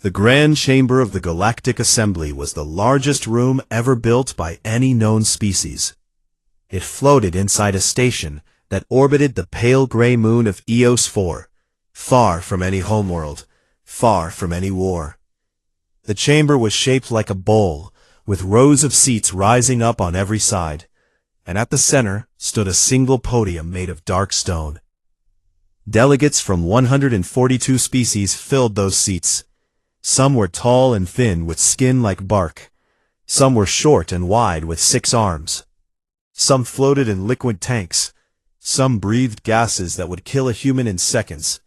The grand chamber of the Galactic Assembly was the largest room ever built by any known species. It floated inside a station that orbited the pale gray moon of Eos 4, far from any homeworld, far from any war. The chamber was shaped like a bowl, with rows of seats rising up on every side, and at the center stood a single podium made of dark stone. Delegates from 142 species filled those seats. Some were tall and thin with skin like bark. Some were short and wide with 6 arms. Some floated in liquid tanks. Some breathed gases that would kill a human in seconds.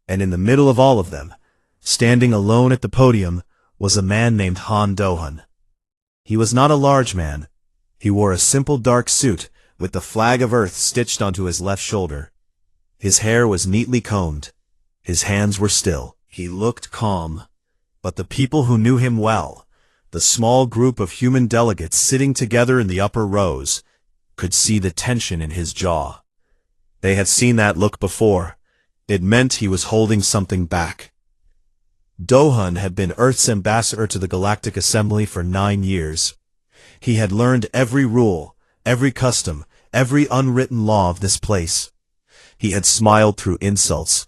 And in the middle of all of them, standing alone at the podium, was a man named Han Dohan. He was not a large man. He wore a simple dark suit with the flag of Earth stitched onto his left shoulder. His hair was neatly combed. His hands were still. He looked calm. But the people who knew him well, the small group of human delegates sitting together in the upper rows, could see the tension in his jaw. They had seen that look before. It meant he was holding something back. Dohan had been Earth's ambassador to the Galactic Assembly for 9 years. He had learned every rule, every custom, every unwritten law of this place. He had smiled through insults.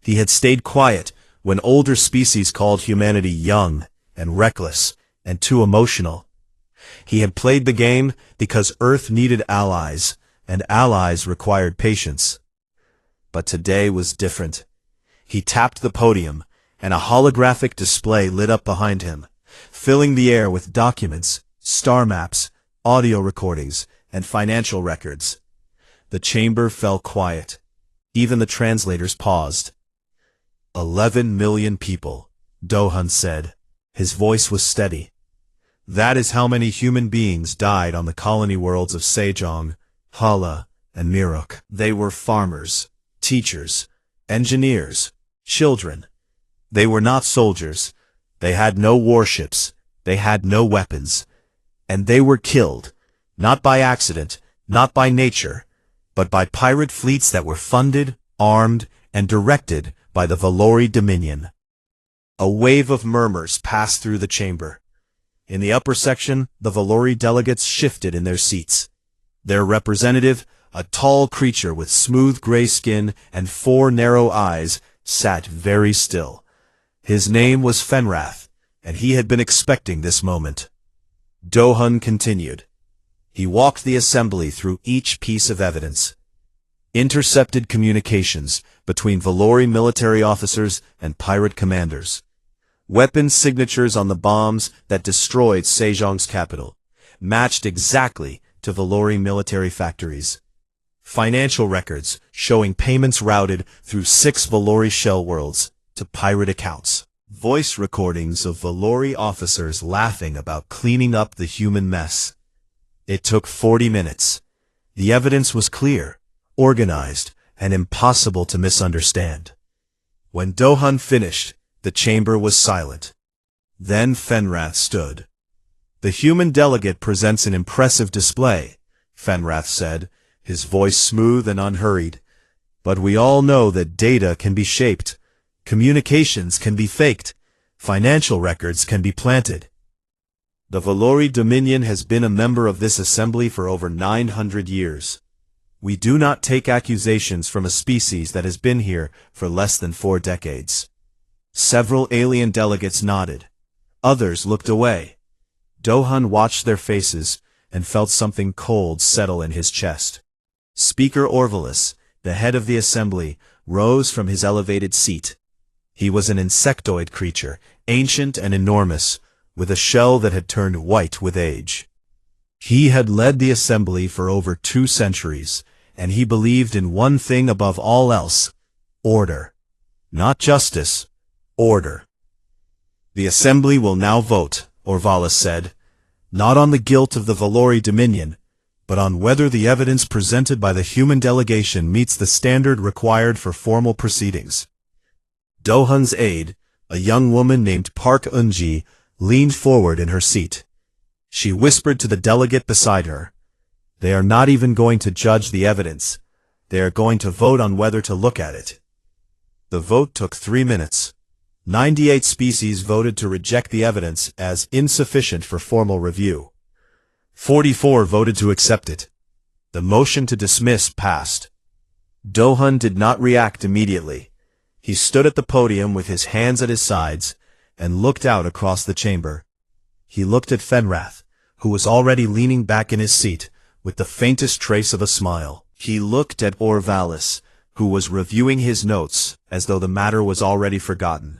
He had stayed quiet when older species called humanity young and reckless and too emotional. He had played the game because Earth needed allies, and allies required patience. But today was different. He tapped the podium, and a holographic display lit up behind him, filling the air with documents, star maps, audio recordings, and financial records. The chamber fell quiet. Even the translators paused. 11 million people, Dohan said. His voice was steady. That is how many human beings died on the colony worlds of Sejong, Hala, and Mirok. They were farmers, teachers, engineers, children. They were not soldiers. They had no warships. They had no weapons. And they were killed, not by accident, not by nature, but by pirate fleets that were funded, armed, and directed by the Valori Dominion. A wave of murmurs passed through the chamber. In the upper section, the Valori delegates shifted in their seats. Their representative, a tall creature with smooth gray skin and 4 narrow eyes, sat very still. His name was Fenrath, and he had been expecting this moment. Dohan continued. He walked the assembly through each piece of evidence. Intercepted communications between Valori military officers and pirate commanders. Weapons signatures on the bombs that destroyed Sejong's capital, matched exactly to Valori military factories. Financial records showing payments routed through 6 Valori shell worlds to pirate accounts. Voice recordings of Valori officers laughing about cleaning up the human mess. It took 40 minutes. The evidence was clear, organized, and impossible to misunderstand. When Dohan finished, the chamber was silent. Then Fenrath stood. The human delegate presents an impressive display, Fenrath said, his voice smooth and unhurried. But we all know that data can be shaped. Communications can be faked. Financial records can be planted. The Valori Dominion has been a member of this assembly for over 900 years. We do not take accusations from a species that has been here for less than 4 decades. Several alien delegates nodded. Others looked away. Dohan watched their faces and felt something cold settle in his chest. Speaker Orvalis, the head of the assembly, rose from his elevated seat. He was an insectoid creature, ancient and enormous, with a shell that had turned white with age. He had led the assembly for over 2 centuries, and he believed in one thing above all else: order. Not justice, order. The assembly will now vote, Orvalis said, not on the guilt of the Valori Dominion, but on whether the evidence presented by the human delegation meets the standard required for formal proceedings. Dohan's aide, a young woman named Park Unji, leaned forward in her seat. She whispered to the delegate beside her, "They are not even going to judge the evidence. They are going to vote on whether to look at it." The vote took 3 minutes. 98 species voted to reject the evidence as insufficient for formal review. 44 voted to accept it. The motion to dismiss passed. Dohun did not react immediately. He stood at the podium with his hands at his sides and looked out across the chamber. He looked at Fenrath, who was already leaning back in his seat with the faintest trace of a smile. He looked at Orvalis, who was reviewing his notes as though the matter was already forgotten.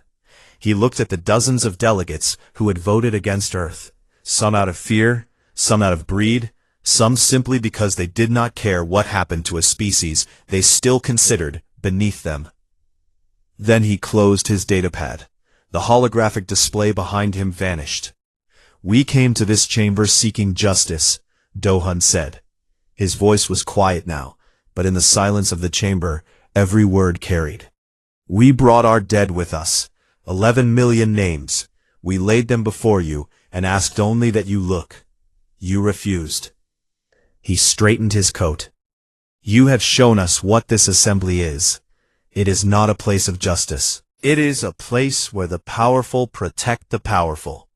He looked at the dozens of delegates who had voted against Earth, some out of fear, some out of greed, some simply because they did not care what happened to a species they still considered beneath them. Then he closed his datapad. The holographic display behind him vanished. "We came to this chamber seeking justice," Dohun said. His voice was quiet now, but in the silence of the chamber, every word carried. "We brought our dead with us, 11 million names. We laid them before you and asked only that you look. You refused." He straightened his coat. "You have shown us what this assembly is. It is not a place of justice. It is a place where the powerful protect the powerful,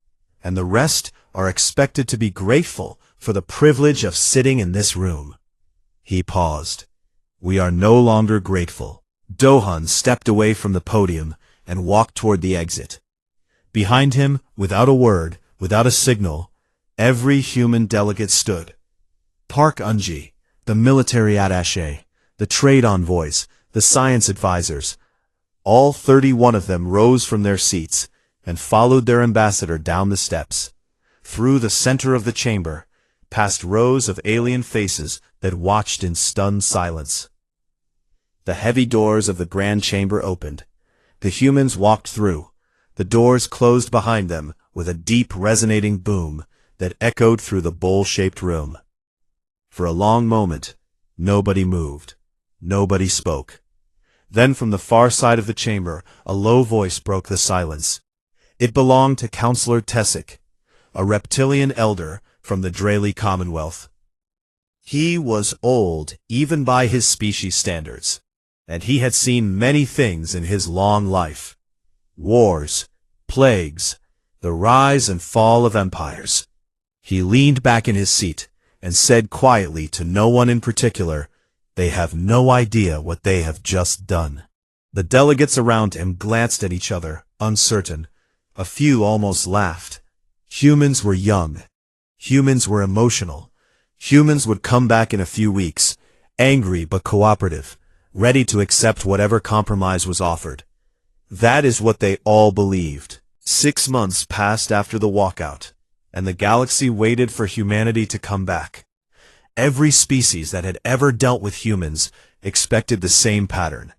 and the rest are expected to be grateful for the privilege of sitting in this room." He paused. "We are no longer grateful." Dohun stepped away from the podium and walked toward the exit. Behind him, without a word, without a signal, every human delegate stood. Park Unji, the military attaché, the trade envoys, the science advisors, all 31 of them rose from their seats and followed their ambassador down the steps, through the center of the chamber, past rows of alien faces that watched in stunned silence. The heavy doors of the grand chamber opened. The humans walked through. The doors closed behind them with a deep resonating boom that echoed through the bowl-shaped room. For a long moment, nobody moved. Nobody spoke. Then from the far side of the chamber, a low voice broke the silence. It belonged to Counselor Tessic, a reptilian elder from the Drayli Commonwealth. He was old, even by his species standards, and he had seen many things in his long life. Wars, plagues, the rise and fall of empires. He leaned back in his seat and said quietly to no one in particular, "They have no idea what they have just done." The delegates around him glanced at each other, uncertain. A few almost laughed. Humans were young. Humans were emotional. Humans would come back in a few weeks, angry but cooperative, ready to accept whatever compromise was offered. That is what they all believed. 6 months passed after the walkout, and the galaxy waited for humanity to come back. Every species that had ever dealt with humans expected the same pattern.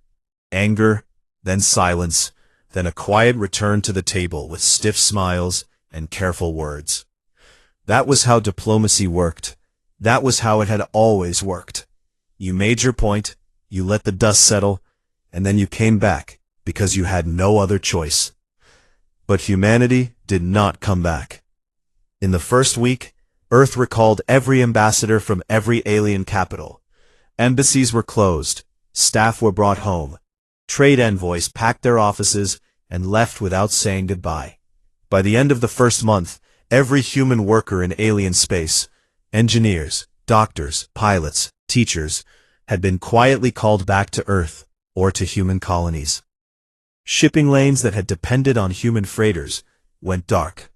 Anger, then silence, then a quiet return to the table with stiff smiles and careful words. That was how diplomacy worked. That was how it had always worked. You made your point, you let the dust settle, and then you came back because you had no other choice. But humanity did not come back. In the first week, Earth recalled every ambassador from every alien capital. Embassies were closed, staff were brought home. Trade envoys packed their offices and left without saying goodbye. By the end of the first month, every human worker in alien space, engineers, doctors, pilots, teachers, had been quietly called back to Earth or to human colonies. Shipping lanes that had depended on human freighters went dark.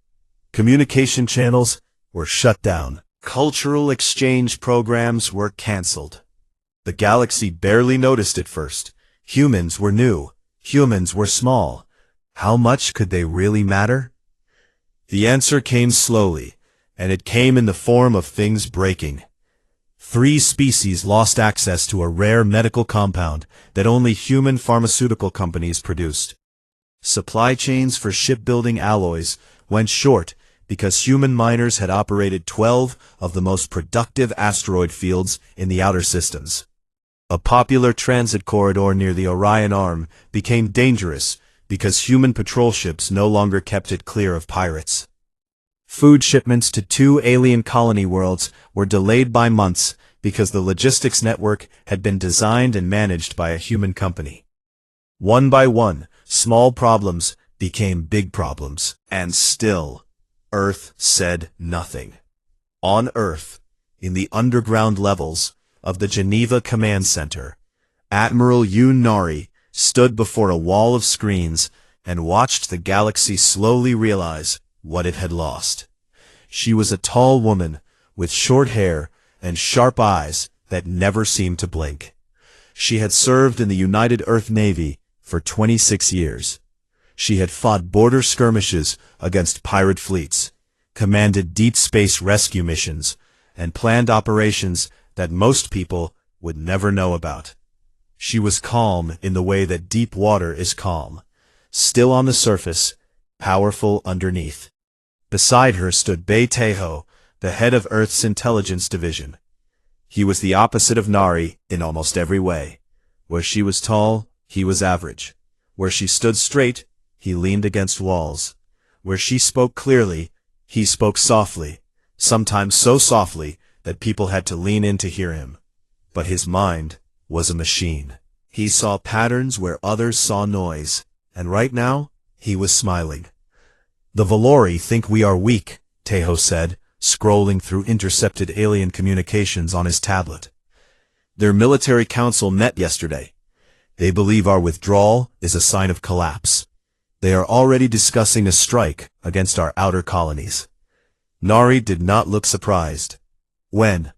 Communication channels were shut down. Cultural exchange programs were canceled. The galaxy barely noticed it first. Humans were new. Humans were small. How much could they really matter? The answer came slowly, and it came in the form of things breaking. 3 species lost access to a rare medical compound that only human pharmaceutical companies produced. Supply chains for shipbuilding alloys went short because human miners had operated 12 of the most productive asteroid fields in the outer systems. A popular transit corridor near the Orion Arm became dangerous because human patrol ships no longer kept it clear of pirates. Food shipments to 2 alien colony worlds were delayed by months because the logistics network had been designed and managed by a human company. One by one, small problems became big problems. And still, Earth said nothing. On Earth, in the underground levels of the Geneva Command Center, Admiral Yoon Nari stood before a wall of screens and watched the galaxy slowly realize what it had lost. She was a tall woman with short hair and sharp eyes that never seemed to blink. She had served in the United Earth Navy for 26 years. She had fought border skirmishes against pirate fleets, commanded deep space rescue missions, and planned operations that most people would never know about. She was calm in the way that deep water is calm, still on the surface, powerful underneath. Beside her stood Bei Taiho, the head of Earth's intelligence division. He was the opposite of Nari in almost every way. Where she was tall, he was average. Where she stood straight, he leaned against walls. Where she spoke clearly, he spoke softly, sometimes so softly that people had to lean in to hear him. But his mind was a machine. He saw patterns where others saw noise, and right now, he was smiling. "The Valori think we are weak," Taiho said, scrolling through intercepted alien communications on his tablet. "Their military council met yesterday. They believe our withdrawal is a sign of collapse. They are already discussing a strike against our outer colonies." Nari did not look surprised. "When?"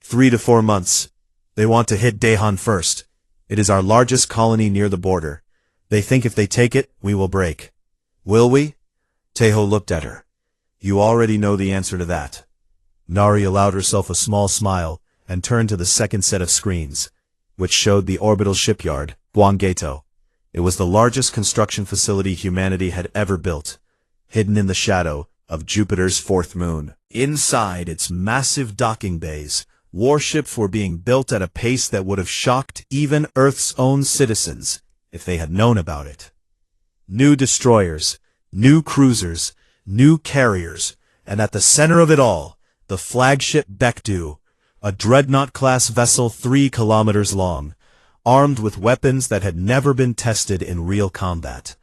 3 to 4 months. They want to hit Daehan first. It is our largest colony near the border. They think if they take it, we will break. "Will we?" Taiho looked at her. "You already know the answer to that." Nari allowed herself a small smile and turned to the second set of screens, which showed the orbital shipyard, Gwanggaeto. It was the largest construction facility humanity had ever built, hidden in the shadow of Jupiter's fourth moon. Inside its massive docking bays, warships were being built at a pace that would have shocked even Earth's own citizens if they had known about it. New destroyers, new cruisers, new carriers, and at the center of it all, the flagship Baekdu, a dreadnought-class vessel 3 kilometers long, armed with weapons that had never been tested in real combat.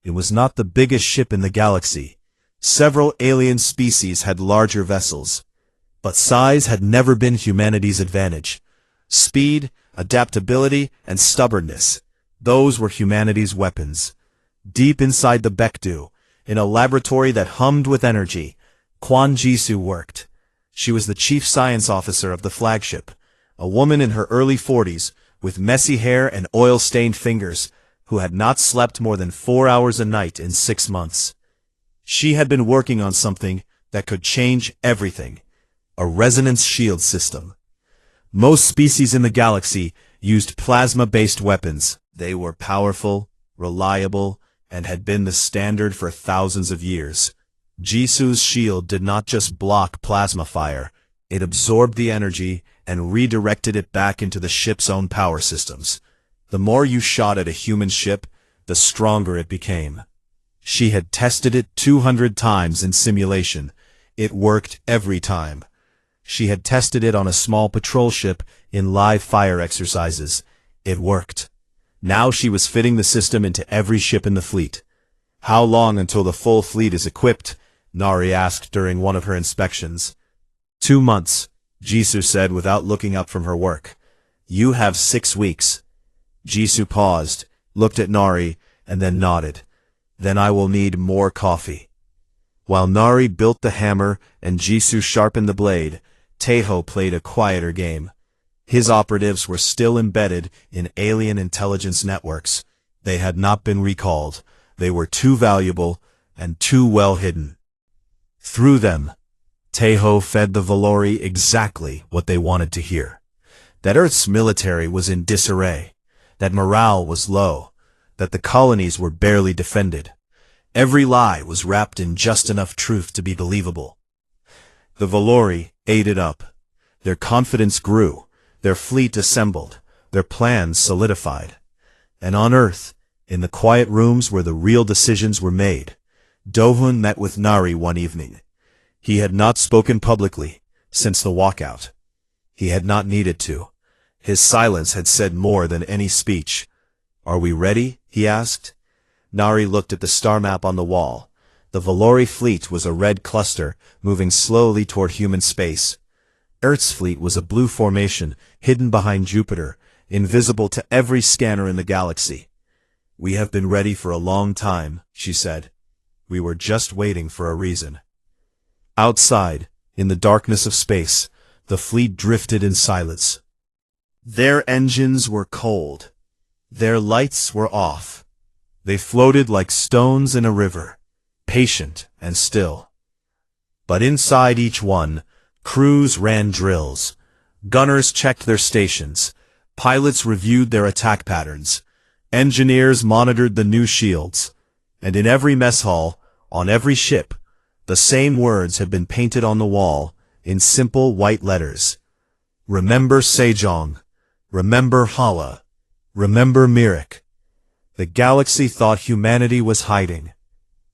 It was not the biggest ship in the galaxy. Several alien species had larger vessels, but size had never been humanity's advantage. Speed, adaptability, and stubbornness, those were humanity's weapons. Deep inside the Baekdu, in a laboratory that hummed with energy, Kwon Jisoo worked. She was the chief science officer of the flagship, a woman in her early 40s, with messy hair and oil-stained fingers, who had not slept more than 4 hours a night in 6 months. She had been working on something that could change everything, a resonance shield system. Most species in the galaxy used plasma-based weapons. They were powerful, reliable, and had been the standard for thousands of years. Jisoo's shield did not just block plasma fire, it absorbed the energy and redirected it back into the ship's own power systems. The more you shot at a human ship, the stronger it became. She had tested it 200 times in simulation. It worked every time. She had tested it on a small patrol ship in live fire exercises. It worked. Now she was fitting the system into every ship in the fleet. "How long until the full fleet is equipped?" Nari asked during one of her inspections. 2 months, Jisoo said without looking up from her work. "You have 6 weeks. Jisoo paused, looked at Nari, and then nodded. "Then I will need more coffee." While Nari built the hammer and Jisoo sharpened the blade, Taiho played a quieter game. His operatives were still embedded in alien intelligence networks. They had not been recalled. They were too valuable and too well hidden. Through them, Taiho fed the Valori exactly what they wanted to hear. That Earth's military was in disarray, that morale was low, that the colonies were barely defended. Every lie was wrapped in just enough truth to be believable. The Valori ate it up. Their confidence grew, their fleet assembled, their plans solidified. And on Earth, in the quiet rooms where the real decisions were made, Dohun met with Nari one evening. He had not spoken publicly since the walkout. He had not needed to. His silence had said more than any speech. "Are we ready?" he asked. Nari looked at the star map on the wall. The Valori fleet was a red cluster, moving slowly toward human space. Earth's fleet was a blue formation, hidden behind Jupiter, invisible to every scanner in the galaxy. "We have been ready for a long time," she said. "We were just waiting for a reason." Outside, in the darkness of space, the fleet drifted in silence. Their engines were cold. Their lights were off. They floated like stones in a river, patient and still. But inside each one, crews ran drills. Gunners checked their stations. Pilots reviewed their attack patterns. Engineers monitored the new shields. And in every mess hall, on every ship, the same words had been painted on the wall, in simple white letters. Remember Sejong. Remember Hala. Remember Mirik. The galaxy thought humanity was hiding.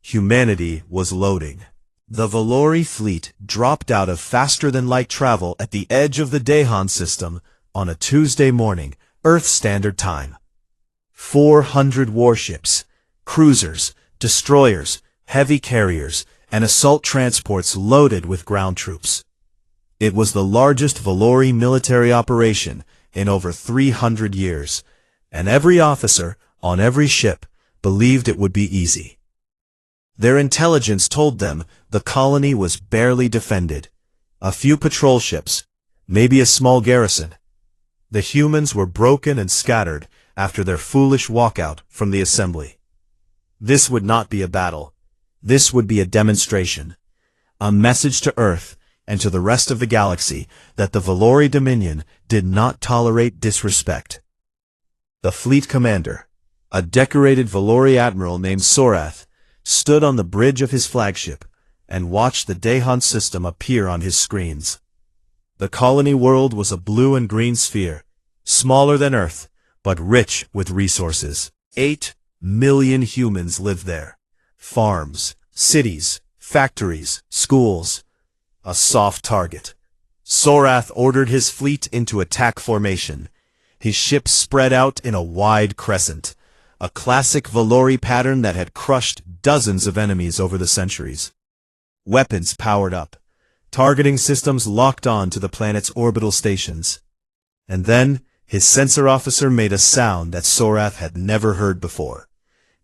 Humanity was loading. The Valori fleet dropped out of faster-than-light travel at the edge of the Dahan system on a Tuesday morning, Earth Standard Time. 400 warships, cruisers, destroyers, heavy carriers, and assault transports loaded with ground troops. It was the largest Valori military operation in over 300 years, and every officer on every ship believed it would be easy. Their intelligence told them the colony was barely defended. A few patrol ships, maybe a small garrison. The humans were broken and scattered after their foolish walkout from the assembly. This would not be a battle. This would be a demonstration. A message to Earth and to the rest of the galaxy that the Valori Dominion did not tolerate disrespect. The fleet commander, a decorated Valori admiral named Sorath, stood on the bridge of his flagship and watched the Dahan system appear on his screens. The colony world was a blue and green sphere, smaller than Earth, but rich with resources. 8 million humans lived there. Farms, cities, factories, schools. A soft target. Sorath ordered his fleet into attack formation. His ships spread out in a wide crescent, a classic Valori pattern that had crushed dozens of enemies over the centuries. Weapons powered up. Targeting systems locked on to the planet's orbital stations. And then, his sensor officer made a sound that Sorath had never heard before.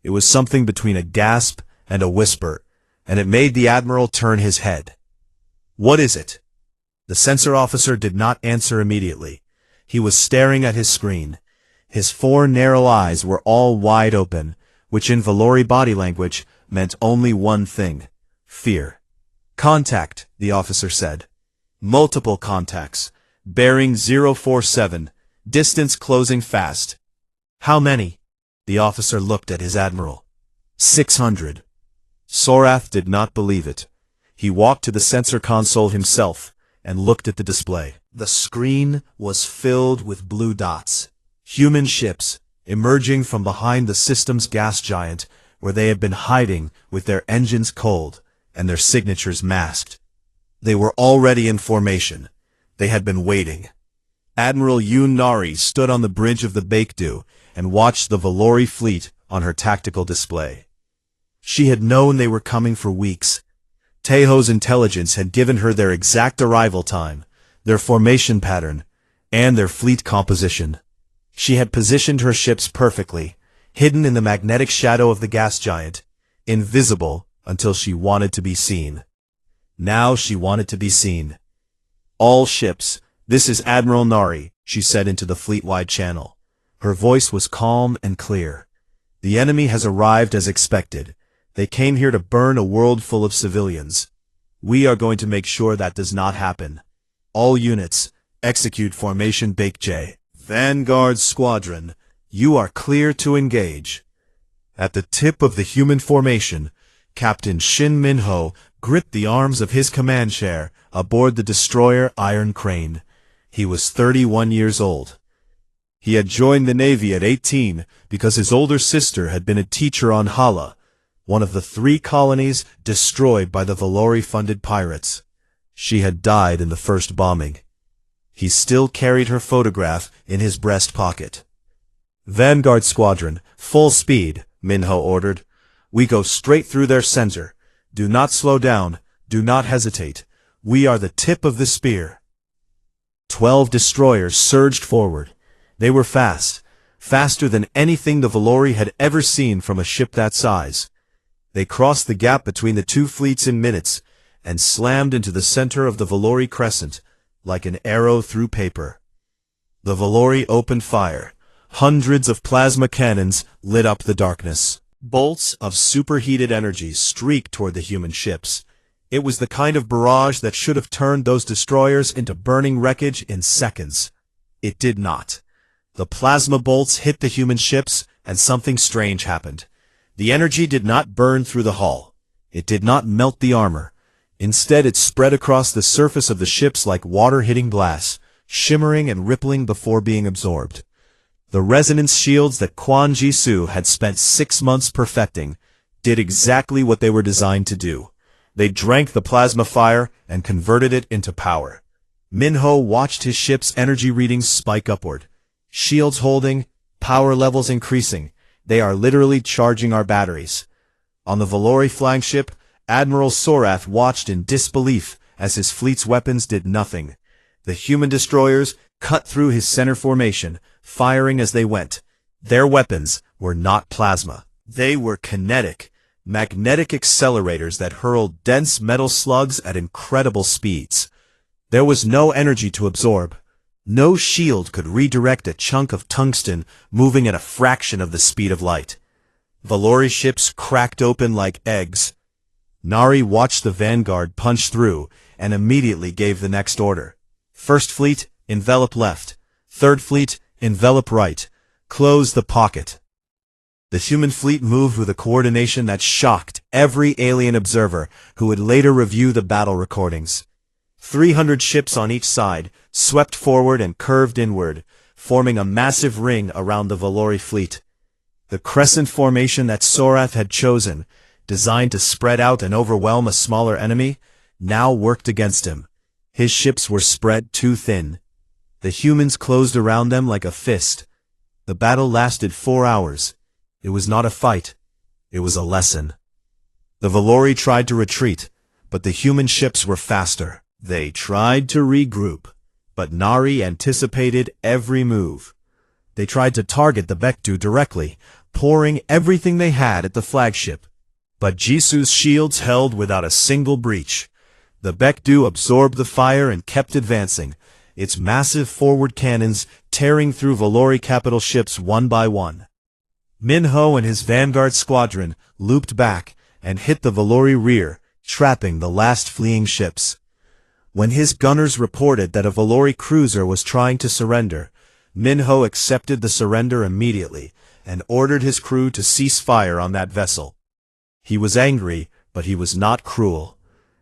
It was something between a gasp and a whisper, and it made the admiral turn his head. "What is it?" The sensor officer did not answer immediately. He was staring at his screen. His 4 narrow eyes were all wide open, which in Valori body language meant only one thing: fear. "Contact," the officer said. "Multiple contacts. Bearing 047. Distance closing fast." "How many?" The officer looked at his admiral. 600. Sorath did not believe it. He walked to the sensor console himself and looked at the display. The screen was filled with blue dots. Human ships, emerging from behind the system's gas giant, where they had been hiding with their engines cold and their signatures masked. They were already in formation. They had been waiting. Admiral Yoon Nari stood on the bridge of the Baekdu and watched the Valori fleet on her tactical display. She had known they were coming for weeks. Taeho's intelligence had given her their exact arrival time, their formation pattern, and their fleet composition. She had positioned her ships perfectly, hidden in the magnetic shadow of the gas giant, invisible until she wanted to be seen. Now she wanted to be seen. "All ships, this is Admiral Nari," she said into the fleet-wide channel. Her voice was calm and clear. "The enemy has arrived as expected. They came here to burn a world full of civilians. We are going to make sure that does not happen. All units, execute formation Baekje. Vanguard Squadron, you are clear to engage." At the tip of the human formation, Captain Shin Min-ho gripped the arms of his command chair aboard the destroyer Iron Crane. He was 31 years old. He had joined the Navy at 18 because his older sister had been a teacher on Hala, one of the 3 colonies destroyed by the Valori-funded pirates. She had died in the first bombing. He still carried her photograph in his breast pocket. "Vanguard Squadron, full speed, Minho ordered. "We go straight through their center. Do not slow down. Do not hesitate. We are the tip of the spear." 12 destroyers surged forward. They were fast, faster than anything the Valori had ever seen from a ship that size. They crossed the gap between the two fleets in minutes, and slammed into the center of the Valori crescent, like an arrow through paper. The Valori opened fire. Hundreds of plasma cannons lit up the darkness. Bolts of superheated energy streaked toward the human ships. It was the kind of barrage that should have turned those destroyers into burning wreckage in seconds. It did not. The plasma bolts hit the human ships, and something strange happened. The energy did not burn through the hull. It did not melt the armor. Instead, it spread across the surface of the ships like water hitting glass, shimmering and rippling before being absorbed. The resonance shields that Quan Jisoo had spent 6 months perfecting did exactly what they were designed to do. They drank the plasma fire and converted it into power. Minho watched his ship's energy readings spike upward. Shields holding, power levels increasing. They are literally charging our batteries. On the Valori flagship, Admiral Sorath watched in disbelief as his fleet's weapons did nothing. The human destroyers cut through his center formation, firing as they went. Their weapons were not plasma. They were kinetic, magnetic accelerators that hurled dense metal slugs at incredible speeds. There was no energy to absorb. No shield could redirect a chunk of tungsten moving at a fraction of the speed of light. Valori ships cracked open like eggs. Nari watched the vanguard punch through and immediately gave the next order. First fleet, envelop left. Third fleet, envelop right. Close the pocket. The human fleet moved with a coordination that shocked every alien observer who would later review the battle recordings. 300 ships on each side swept forward and curved inward, forming a massive ring around the Valori fleet. The crescent formation that Sorath had chosen, designed to spread out and overwhelm a smaller enemy, now worked against him. His ships were spread too thin. The humans closed around them like a fist. The battle lasted 4 hours. It was not a fight. It was a lesson. The Valori tried to retreat, but the human ships were faster. They tried to regroup, but Nari anticipated every move. They tried to target the Bektu directly, pouring everything they had at the flagship. But Jisoo's shields held without a single breach. The Bektu absorbed the fire and kept advancing, its massive forward cannons tearing through Valori capital ships one by one. Minho and his vanguard squadron looped back and hit the Valori rear, trapping the last fleeing ships. When his gunners reported that a Valori cruiser was trying to surrender, Minho accepted the surrender immediately and ordered his crew to cease fire on that vessel. He was angry, but he was not cruel.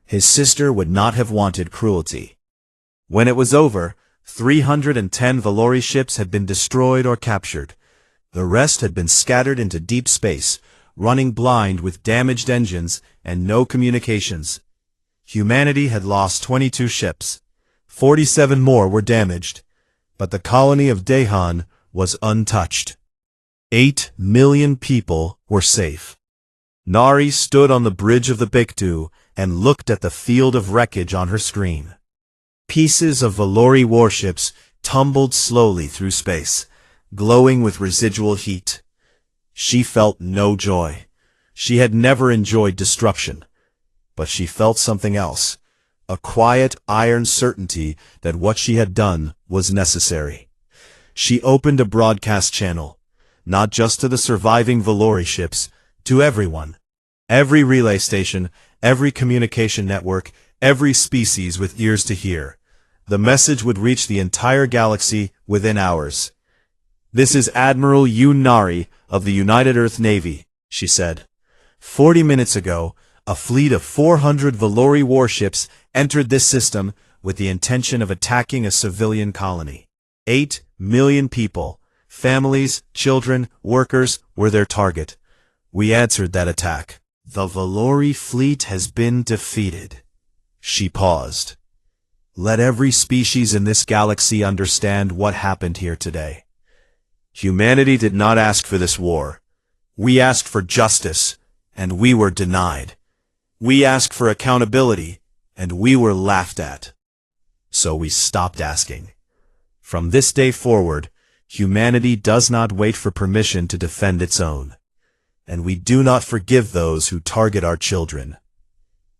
His sister would not have wanted cruelty. When it was over, 310 Valori ships had been destroyed or captured. The rest had been scattered into deep space, running blind with damaged engines and no communications. Humanity had lost 22 ships. 47 more were damaged, but the colony of Dahan was untouched. 8 million people were safe. Nari stood on the bridge of the Bektu and looked at the field of wreckage on her screen. Pieces of Valori warships tumbled slowly through space, glowing with residual heat. She felt no joy. She had never enjoyed destruction. But she felt something else, a quiet iron certainty that what she had done was necessary. She opened a broadcast channel, not just to the surviving Valori ships, to everyone. Every relay station, every communication network, every species with ears to hear. The message would reach the entire galaxy within hours. "This is Admiral Yoon Nari of the United Earth Navy," she said. 40 minutes ago, a fleet of 400 Valori warships entered this system with the intention of attacking a civilian colony. 8 million people, families, children, workers, were their target. We answered that attack. The Valori fleet has been defeated. She paused. Let every species in this galaxy understand what happened here today. Humanity did not ask for this war. We asked for justice, and we were denied. We asked for accountability, and we were laughed at. So we stopped asking. From this day forward, humanity does not wait for permission to defend its own. And we do not forgive those who target our children.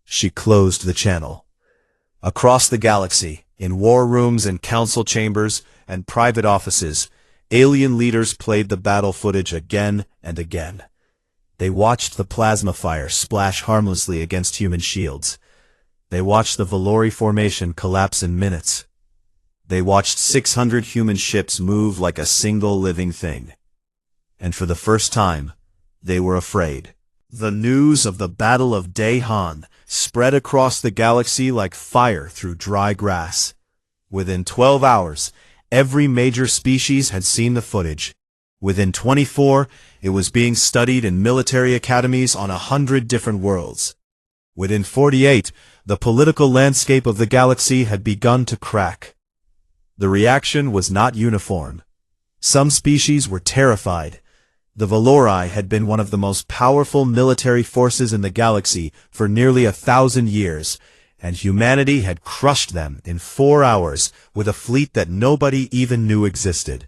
She closed the channel. Across the galaxy, in war rooms and council chambers and private offices, alien leaders played the battle footage again and again. They watched the plasma fire splash harmlessly against human shields. They watched the Valori formation collapse in minutes. They watched 600 human ships move like a single living thing. And for the first time, they were afraid. The news of the Battle of Dahan spread across the galaxy like fire through dry grass. Within 12 hours, every major species had seen the footage. Within 24, it was being studied in military academies on 100 different worlds. Within 48, the political landscape of the galaxy had begun to crack. The reaction was not uniform. Some species were terrified. The Valori had been one of the most powerful military forces in the galaxy for nearly 1,000 years, and humanity had crushed them in 4 hours with a fleet that nobody even knew existed.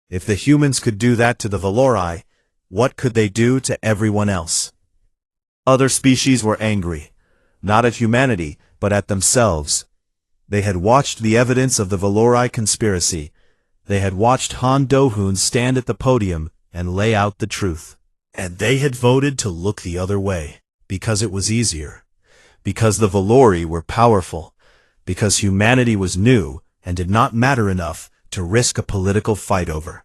If the humans could do that to the Valori, what could they do to everyone else? Other species were angry, not at humanity, but at themselves. They had watched the evidence of the Valori conspiracy. They had watched Han Do-hoon stand at the podium and lay out the truth. And they had voted to look the other way, because it was easier. Because the Valori were powerful. Because humanity was new and did not matter enough to risk a political fight over.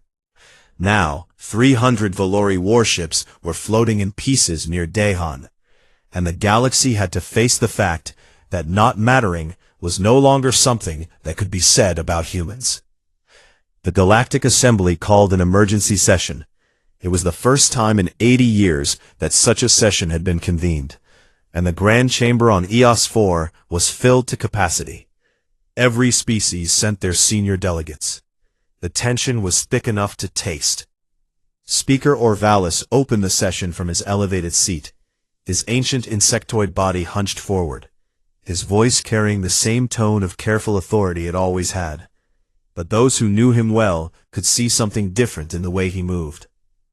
Now, 300 Valori warships were floating in pieces near Dahan, and the galaxy had to face the fact that not mattering was no longer something that could be said about humans. The Galactic Assembly called an emergency session. It was the first time in 80 years that such a session had been convened, and the Grand Chamber on EOS 4 was filled to capacity. Every species sent their senior delegates. The tension was thick enough to taste. Speaker Orvalis opened the session from his elevated seat, his ancient insectoid body hunched forward, his voice carrying the same tone of careful authority it always had. But those who knew him well could see something different in the way he moved.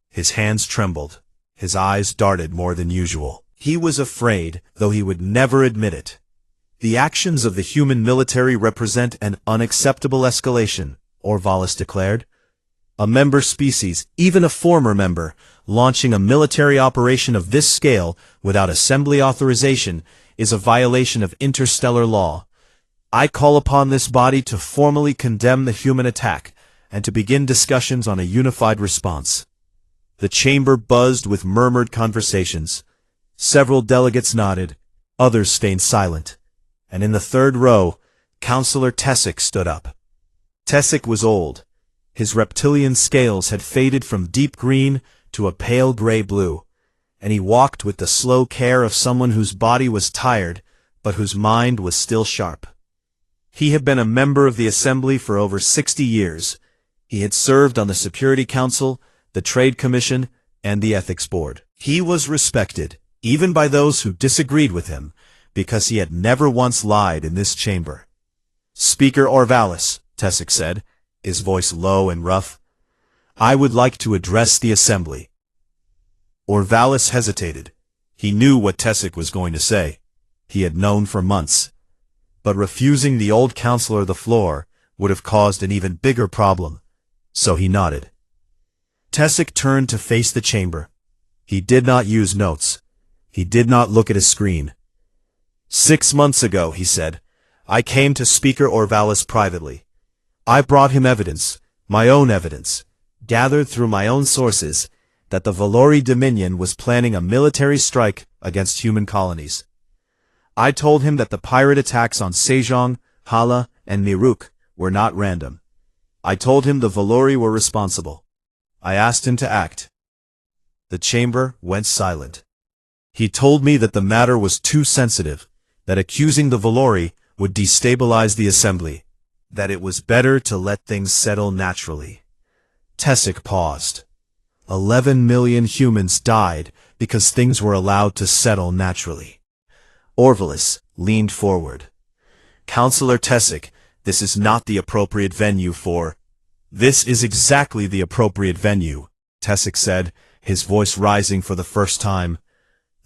His hands trembled. His eyes darted more than usual. He was afraid, though he would never admit it. The actions of the human military represent an unacceptable escalation, Orvalis declared. A member species, even a former member, launching a military operation of this scale without assembly authorization is a violation of interstellar law. I call upon this body to formally condemn the human attack and to begin discussions on a unified response. The chamber buzzed with murmured conversations. Several delegates nodded, others stayed silent, and in the third row, Councillor Tessic stood up. Tessic was old. His reptilian scales had faded from deep green to a pale gray blue, and he walked with the slow care of someone whose body was tired, but whose mind was still sharp. He had been a member of the Assembly for over 60 years. He had served on the Security Council, the Trade Commission, and the Ethics Board. He was respected, even by those who disagreed with him, because he had never once lied in this chamber. Speaker Orvalis, Tessic said, his voice low and rough, I would like to address the Assembly. Orvalis hesitated. He knew what Tessic was going to say. He had known for months. But refusing the old councillor the floor would have caused an even bigger problem, so he nodded. Tessic turned to face the chamber. He did not use notes. He did not look at his screen. 6 months ago, he said, I came to Speaker Orvalis privately. I brought him evidence, my own evidence, gathered through my own sources, that the Valori Dominion was planning a military strike against human colonies. I told him that the pirate attacks on Sejong, Hala, and Niruk were not random. I told him the Valori were responsible. I asked him to act. The chamber went silent. He told me that the matter was too sensitive, that accusing the Valori would destabilize the Assembly, that it was better to let things settle naturally. Tessic paused. 11 million humans died because things were allowed to settle naturally. Orvalis leaned forward. Counselor Tessic, this is not the appropriate venue for— This is exactly the appropriate venue, Tessic said, his voice rising for the first time.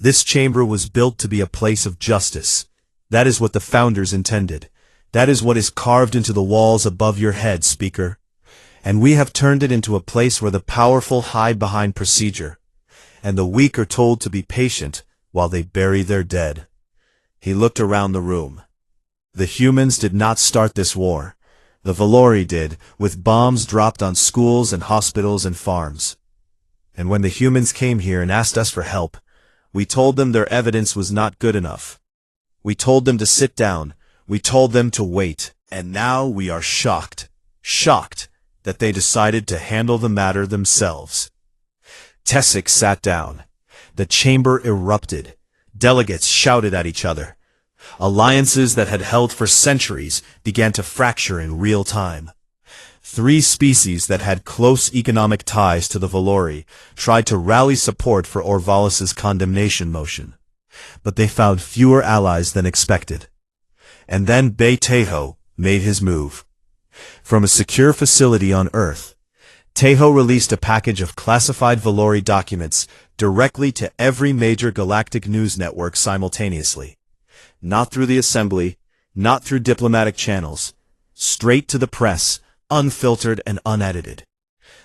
This chamber was built to be a place of justice. That is what the founders intended. That is what is carved into the walls above your head, speaker. And we have turned it into a place where the powerful hide behind procedure, and the weak are told to be patient while they bury their dead. He looked around the room. The humans did not start this war. The Valori did, with bombs dropped on schools and hospitals and farms. And when the humans came here and asked us for help, we told them their evidence was not good enough. We told them to sit down. We told them to wait. And now we are shocked that they decided to handle the matter themselves. Tessic sat down. The chamber erupted. Delegates shouted at each other. Alliances that had held for centuries began to fracture in real time. 3 species that had close economic ties to the Valori tried to rally support for Orvalis's condemnation motion, but they found fewer allies than expected. And then Bay Tejo made his move. From a secure facility on Earth, Tejo released a package of classified Valori documents directly to every major galactic news network simultaneously. Not through the Assembly, not through diplomatic channels, straight to the press, unfiltered and unedited.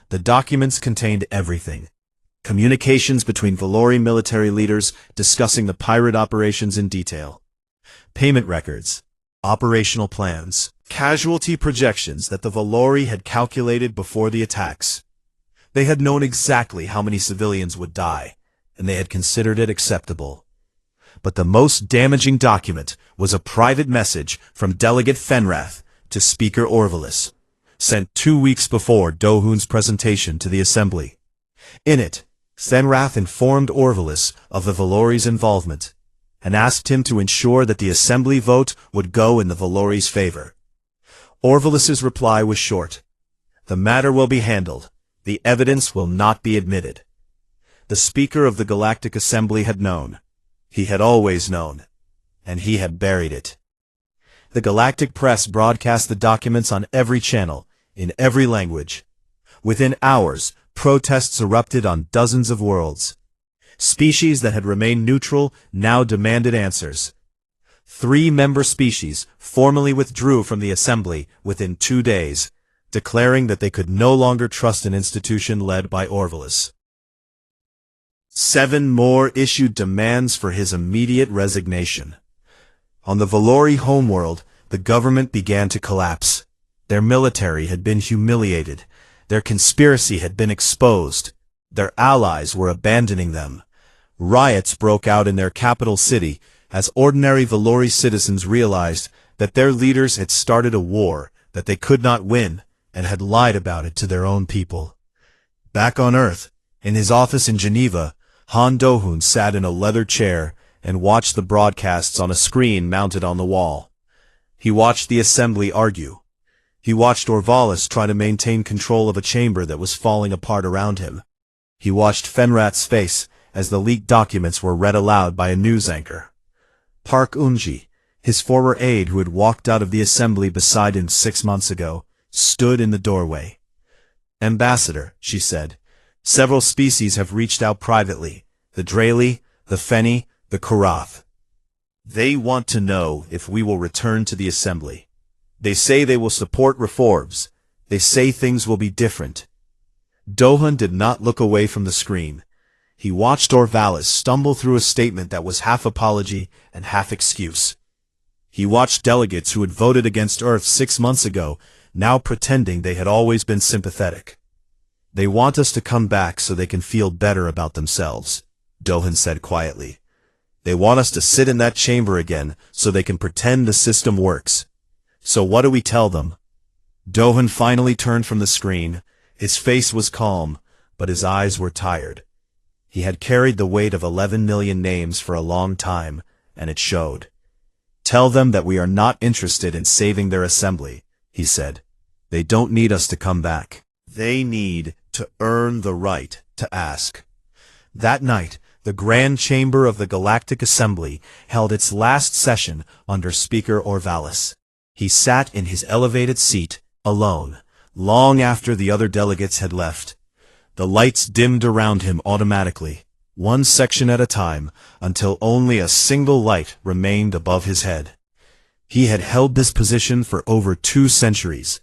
The documents contained everything. Communications between Valori military leaders discussing the pirate operations in detail. Payment records, operational plans, casualty projections that the Valori had calculated before the attacks. They had known exactly how many civilians would die, and they had considered it acceptable. But the most damaging document was a private message from Delegate Fenrath to Speaker Orvalis, sent 2 weeks before Dohun's presentation to the Assembly. In it, Fenrath informed Orvalis of the Valori's involvement, and asked him to ensure that the Assembly vote would go in the Valori's favor. Orvalis's reply was short. The matter will be handled. The evidence will not be admitted. The Speaker of the Galactic Assembly had known. He had always known, and he had buried it. The Galactic Press broadcast the documents on every channel, in every language. Within hours, protests erupted on dozens of worlds. Species that had remained neutral now demanded answers. 3 member species formally withdrew from the Assembly within 2 days, declaring that they could no longer trust an institution led by Orvalis. 7 more issued demands for his immediate resignation. On the Valori homeworld, the government began to collapse. Their military had been humiliated. Their conspiracy had been exposed. Their allies were abandoning them. Riots broke out in their capital city as ordinary Valori citizens realized that their leaders had started a war that they could not win and had lied about it to their own people. Back on Earth, in his office in Geneva, Han Dohun sat in a leather chair and watched the broadcasts on a screen mounted on the wall. He watched the Assembly argue. He watched Orvalis try to maintain control of a chamber that was falling apart around him. He watched Fenrath's face as the leaked documents were read aloud by a news anchor. Park Unji, his former aide who had walked out of the Assembly beside him 6 months ago, stood in the doorway. "Ambassador," she said, "several species have reached out privately, the Drayli, the Feni, the Karath. They want to know if we will return to the Assembly. They say they will support reforms. They say things will be different." Dohun did not look away from the screen. He watched Orvalis stumble through a statement that was half apology and half excuse. He watched delegates who had voted against Earth 6 months ago now pretending they had always been sympathetic. "They want us to come back so they can feel better about themselves," Dohun said quietly. "They want us to sit in that chamber again so they can pretend the system works. So what do we tell them?" Dohun finally turned from the screen. His face was calm, but his eyes were tired. He had carried the weight of 11 million names for a long time, and it showed. "Tell them that we are not interested in saving their Assembly," he said. "They don't need us to come back. They need to earn the right to ask. That night, the Grand Chamber of the Galactic Assembly held its last session under Speaker Orvalis. He sat in his elevated seat, alone, long after the other delegates had left. The lights dimmed around him automatically, one section at a time, until only a single light remained above his head. He had held this position for over 2 centuries.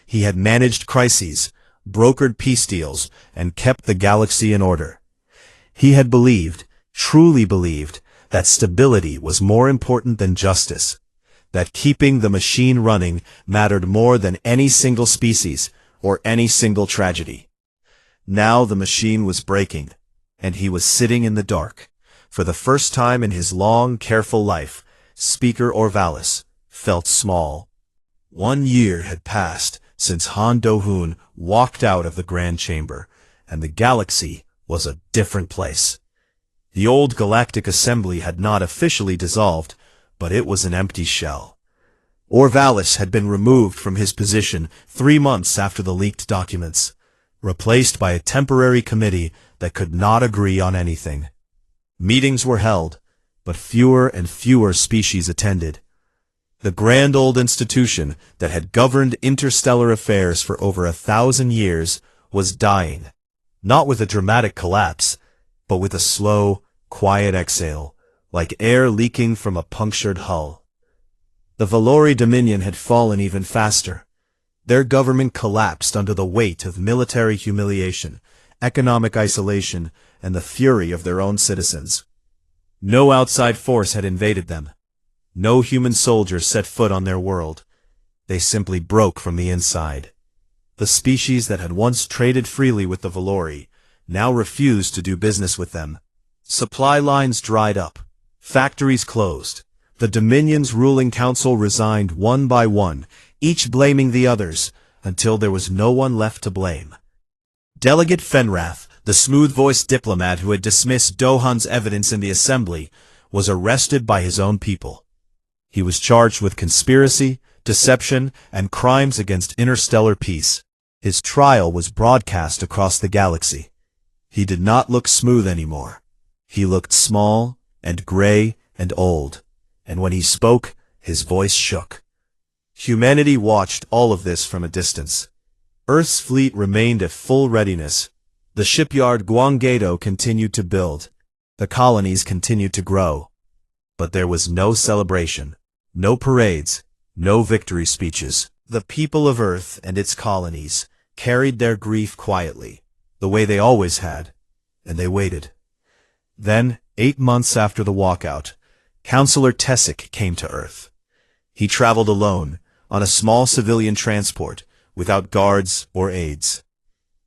He had managed crises, brokered peace deals, and kept the galaxy in order. He had believed, truly believed, that stability was more important than justice, that keeping the machine running mattered more than any single species or any single tragedy. Now the machine was breaking, and he was sitting in the dark. For the first time in his long, careful life, Speaker Orvalis felt small. 1 year had passed since Han Do-hoon walked out of the Grand Chamber, and the galaxy was a different place. The old Galactic Assembly had not officially dissolved, but it was an empty shell. Orvalis had been removed from his position 3 months after the leaked documents, replaced by a temporary committee that could not agree on anything. Meetings were held, but fewer and fewer species attended. The grand old institution that had governed interstellar affairs for over 1,000 years was dying, not with a dramatic collapse, but with a slow, quiet exhale, like air leaking from a punctured hull. The Valori Dominion had fallen even faster. Their government collapsed under the weight of military humiliation, economic isolation, and the fury of their own citizens. No outside force had invaded them. No human soldiers set foot on their world. They simply broke from the inside. The species that had once traded freely with the Valori now refused to do business with them. Supply lines dried up. Factories closed. The Dominion's ruling council resigned one by one, each blaming the others, until there was no one left to blame. Delegate Fenrath, the smooth-voiced diplomat who had dismissed Do-hoon's evidence in the assembly, was arrested by his own people. He was charged with conspiracy, deception, and crimes against interstellar peace. His trial was broadcast across the galaxy. He did not look smooth anymore. He looked small, and gray, and old, and when he spoke, his voice shook. Humanity watched all of this from a distance. Earth's fleet remained at full readiness. The shipyard Guanggedo continued to build. The colonies continued to grow. But there was no celebration, no parades, no victory speeches. The people of Earth and its colonies carried their grief quietly, the way they always had, and they waited. Then, 8 months after the walkout, Counselor Tessic came to Earth. He traveled alone, on a small civilian transport, without guards or aides.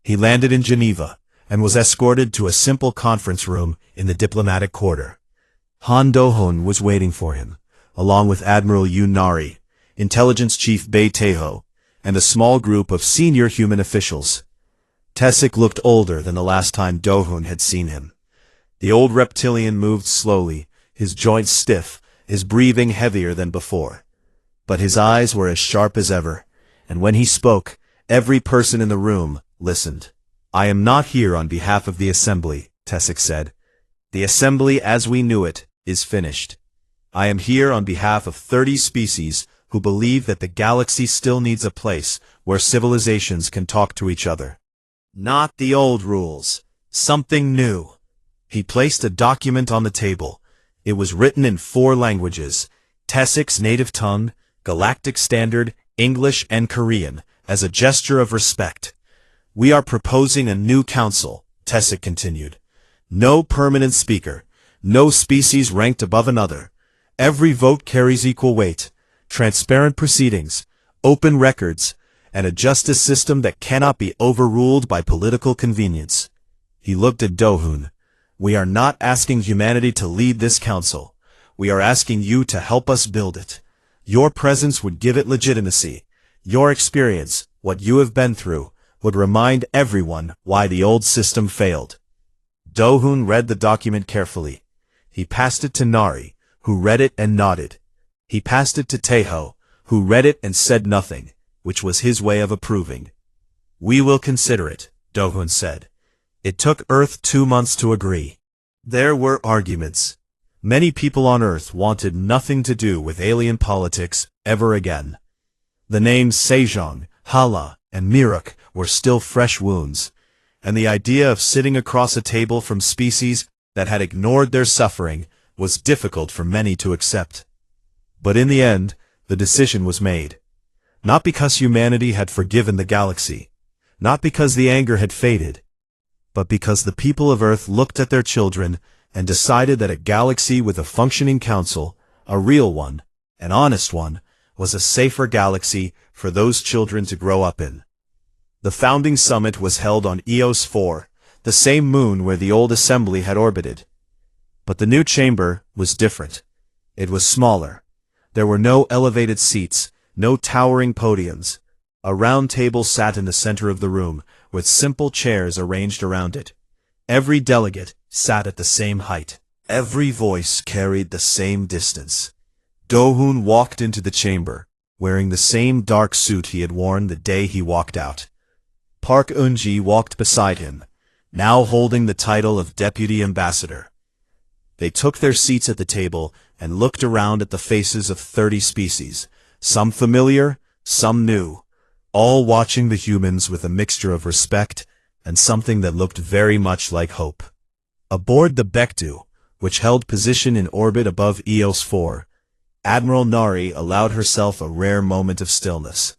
He landed in Geneva, and was escorted to a simple conference room in the diplomatic quarter. Han Do-hoon was waiting for him, along with Admiral Yoon Nari, Intelligence Chief Bei Taeho, and a small group of senior human officials. Tessic looked older than the last time Do-hoon had seen him. The old reptilian moved slowly, his joints stiff, his breathing heavier than before. But his eyes were as sharp as ever, and when he spoke, every person in the room listened. "I am not here on behalf of the Assembly," Tessic said. "The Assembly as we knew it is finished. I am here on behalf of 30 species who believe that the galaxy still needs a place where civilizations can talk to each other. Not the old rules, something new." He placed a document on the table. It was written in 4 languages, Tessic's native tongue, Galactic Standard, English, and Korean, as a gesture of respect. "We are proposing a new council," Tessic continued. "No permanent speaker, no species ranked above another. Every vote carries equal weight, transparent proceedings, open records, and a justice system that cannot be overruled by political convenience." He looked at Do-hoon. "We are not asking humanity to lead this council. We are asking you to help us build it. Your presence would give it legitimacy. Your experience, what you have been through, would remind everyone why the old system failed." Do-hoon read the document carefully. He passed it to Nari, who read it and nodded. He passed it to Taeho, who read it and said nothing, which was his way of approving. "We will consider it," Do-hun said. It took Earth 2 months to agree. There were arguments. Many people on Earth wanted nothing to do with alien politics ever again. The names Sejong, Hala, and Miruk were still fresh wounds, and the idea of sitting across a table from species that had ignored their suffering was difficult for many to accept. But in the end, the decision was made. Not because humanity had forgiven the galaxy, not because the anger had faded, but because the people of Earth looked at their children and decided that a galaxy with a functioning council, a real one, an honest one, was a safer galaxy for those children to grow up in. The founding summit was held on Eos 4, the same moon where the old assembly had orbited. But the new chamber was different. It was smaller. There were no elevated seats, no towering podiums. A round table sat in the center of the room, with simple chairs arranged around it. Every delegate sat at the same height. Every voice carried the same distance. Do-hun walked into the chamber, wearing the same dark suit he had worn the day he walked out. Park Eun-ji walked beside him, now holding the title of Deputy Ambassador. They took their seats at the table and looked around at the faces of 30 species, some familiar, some new, all watching the humans with a mixture of respect and something that looked very much like hope. Aboard the Baekdu, which held position in orbit above Eos 4, Admiral Nari allowed herself a rare moment of stillness.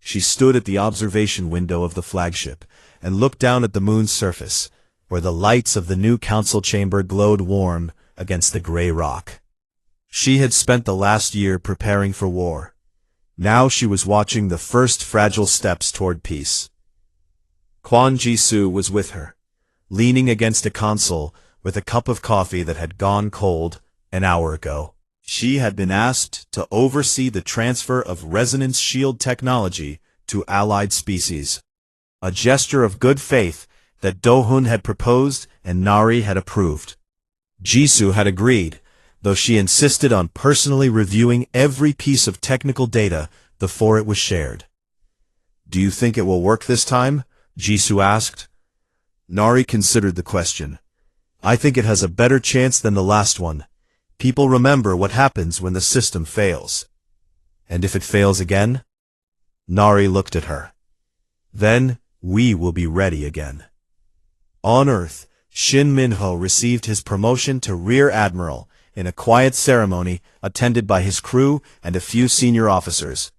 She stood at the observation window of the flagship and looked down at the moon's surface, where the lights of the new council chamber glowed warm against the gray rock. She had spent the last year preparing for war. Now she was watching the first fragile steps toward peace. Kwon Ji-soo was with her, leaning against a console with a cup of coffee that had gone cold an hour ago. She had been asked to oversee the transfer of resonance shield technology to allied species, a gesture of good faith that Do-hun had proposed and Nari had approved. Ji-soo had agreed, though she insisted on personally reviewing every piece of technical data before it was shared. "Do you think it will work this time?" Ji-soo asked. Nari considered the question. "I think it has a better chance than the last one. People remember what happens when the system fails." "And if it fails again?" Nari looked at her. "Then we will be ready again." On Earth, Shin Min-ho received his promotion to Rear Admiral in a quiet ceremony attended by his crew and a few senior officers.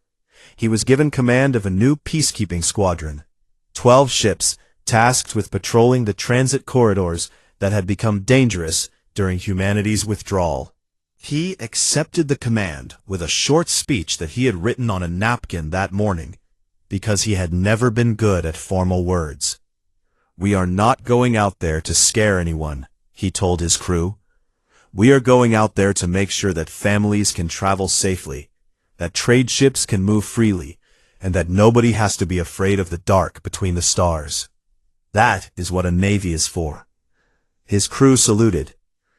He was given command of a new peacekeeping squadron, 12 ships tasked with patrolling the transit corridors that had become dangerous during humanity's withdrawal. He accepted the command with a short speech that he had written on a napkin that morning, because he had never been good at formal words. "We are not going out there to scare anyone," he told his crew. "We are going out there to make sure that families can travel safely, that trade ships can move freely, and that nobody has to be afraid of the dark between the stars. That is what a navy is for." His crew saluted.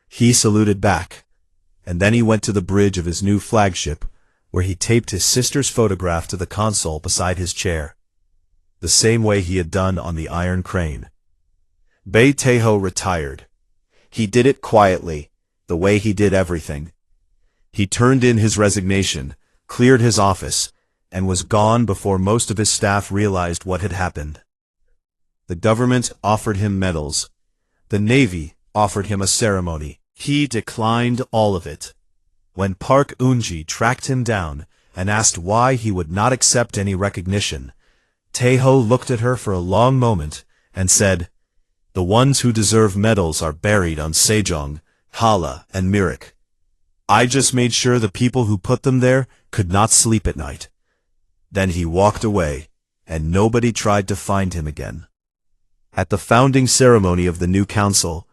He saluted back, and then he went to the bridge of his new flagship, where he taped his sister's photograph to the console beside his chair, the same way he had done on the Iron Crane. Bae Tae-ho retired. He did it quietly, the way he did everything. He turned in his resignation, cleared his office, and was gone before most of his staff realized what had happened. The government offered him medals. The Navy offered him a ceremony. He declined all of it. When Park Eun-ji tracked him down and asked why he would not accept any recognition, Tae-ho looked at her for a long moment and said, "The ones who deserve medals are buried on Sejong, Hala, and Miruk. I just made sure the people who put them there could not sleep at night." Then he walked away, and nobody tried to find him again. At the founding ceremony of the new council,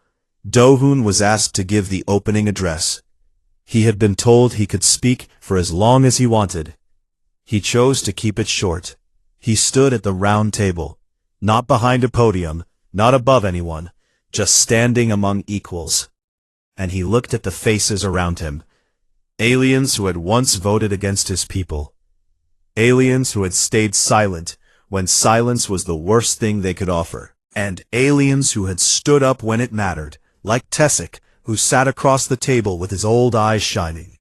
Do-hun was asked to give the opening address. He had been told he could speak for as long as he wanted. He chose to keep it short. He stood at the round table, not behind a podium, not above anyone, just standing among equals. And he looked at the faces around him, aliens who had once voted against his people, aliens who had stayed silent when silence was the worst thing they could offer, and aliens who had stood up when it mattered, like Tessic, who sat across the table with his old eyes shining.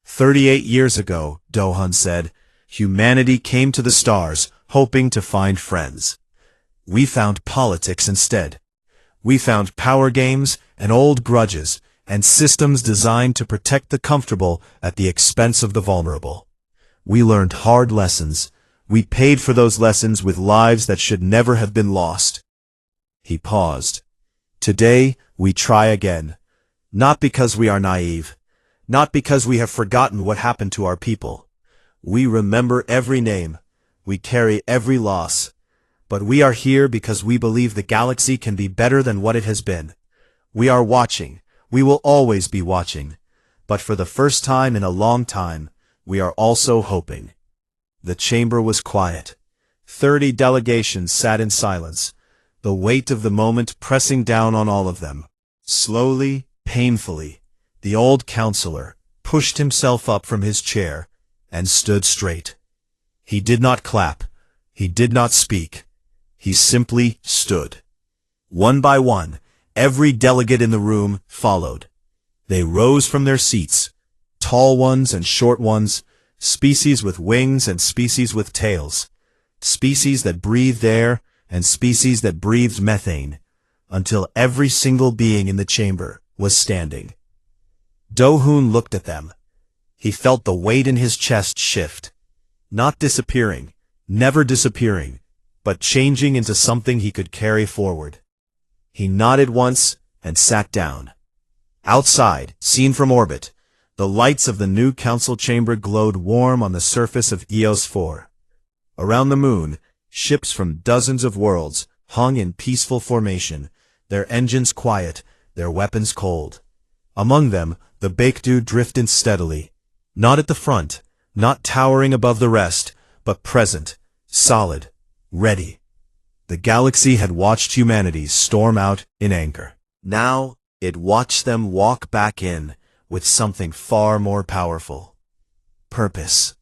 38 years ago, Dohun said, humanity came to the stars, hoping to find friends. We found politics instead. We found power games and old grudges, and systems designed to protect the comfortable at the expense of the vulnerable. We learned hard lessons. We paid for those lessons with lives that should never have been lost. He paused. Today, we try again. Not because we are naive. Not because we have forgotten what happened to our people. We remember every name. We carry every loss. But we are here because we believe the galaxy can be better than what it has been. We are watching. We will always be watching. But for the first time in a long time, we are also hoping. The chamber was quiet. 30 delegations sat in silence, the weight of the moment pressing down on all of them. Slowly, painfully, the old counselor pushed himself up from his chair and stood straight. He did not clap. He did not speak. He simply stood. One by one, every delegate in the room followed. They rose from their seats, tall ones and short ones, species with wings and species with tails, species that breathed air and species that breathed methane, until every single being in the chamber was standing. Dohun looked at them. He felt the weight in his chest shift, not disappearing, never disappearing, but changing into something he could carry forward. He nodded once and sat down. Outside, seen from orbit, the lights of the new council chamber glowed warm on the surface of Eos 4. Around the moon, ships from dozens of worlds hung in peaceful formation, their engines quiet, their weapons cold. Among them, the Baekdu drifted steadily, not at the front, not towering above the rest, but present, solid, ready. The galaxy had watched humanity storm out in anger. Now, it watched them walk back in with something far more powerful. Purpose.